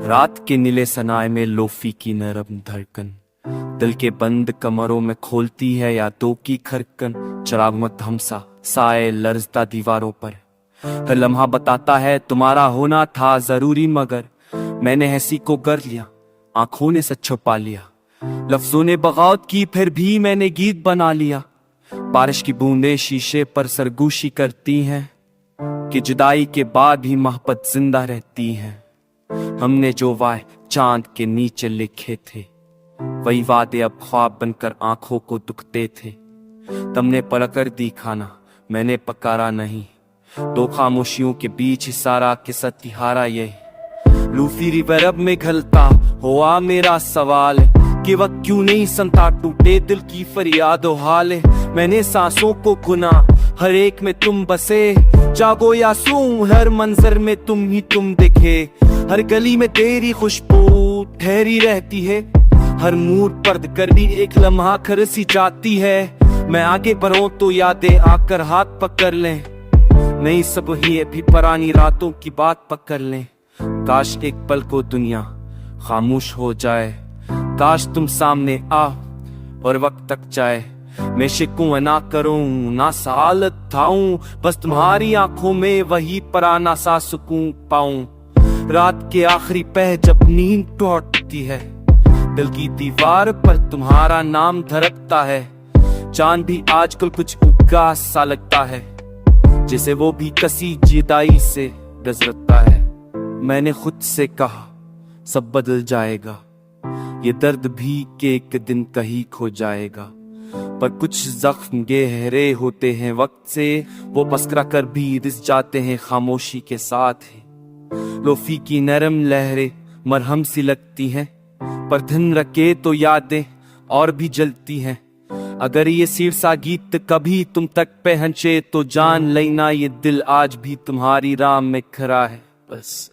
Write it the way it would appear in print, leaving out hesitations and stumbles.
रात के नीले सनाए में लोफी की नरम धड़कन दिल के बंद कमरों में खोलती है यादों की खरकन। चराग मत हमसा साए लरजता दीवारों पर, हर लम्हा बताता है तुम्हारा होना था जरूरी, मगर मैंने ऐसी को गर लिया, आंखों ने सच छुपा लिया। लफ्जों ने बगावत की फिर भी मैंने गीत बना लिया। बारिश की बूंदें शीशे पर सरगोशी करती हैं कि जुदाई के बाद भी मोहब्बत जिंदा रहती है। हमने जो वाय चांद के नीचे लिखे थे, वही वादे अब ख्वाब बनकर आंखों को दुखते थे। तुमने पलकर दी खाना, मैंने पकारा नहीं, दो खामोशियों के बीच सारा किस्सा तिहारा ये। लूफी रिवर अब में घलता हुआ मेरा सवाल है कि वक्त क्यों नहीं संता, टूटे दिल की फरियादो हाल है। मैंने सांसों को गुना, हर एक में तुम बसे, जागो या सूं हर मंजर में तुम ही तुम दिखे। हर गली में तेरी खुशबू ठहरी रहती है, हर मूड पर्द कर भी एक लम्हा खरसी जाती है। मैं आगे बढ़ूं तो यादें आकर हाथ पकड़ लें, नहीं सब ही भी पुरानी रातों की बात पकड़ लें। काश एक पल को दुनिया खामोश हो जाए, काश तुम सामने आ और वक्त तक जाए। मैं शिकूं ना करूं ना सालत थाऊं, बस तुम्हारी आंखों में वही पुराना सा सुकून पाऊं। रात के आखिरी पह जब नींद टूटती है, दिल की दीवार पर तुम्हारा नाम धड़कता है। चांद भी आजकल कुछ उदास सा लगता है, जिसे वो भी कसी जुदाई से गुजरता है। मैंने खुद से कहा सब बदल जाएगा, ये दर्द भी के एक दिन कहीं खो जाएगा। पर कुछ जख्म गहरे होते हैं वक्त से, वो पसकरा कर भी रिस जाते हैं खामोशी के साथ ही। लोफी की नरम लहरें मरहम सी लगती हैं, पर दिन रखे तो यादें और भी जलती हैं। अगर ये सिरसा गीत कभी तुम तक पहुंचे तो जान लेना ये दिल आज भी तुम्हारी राह में खड़ा है बस।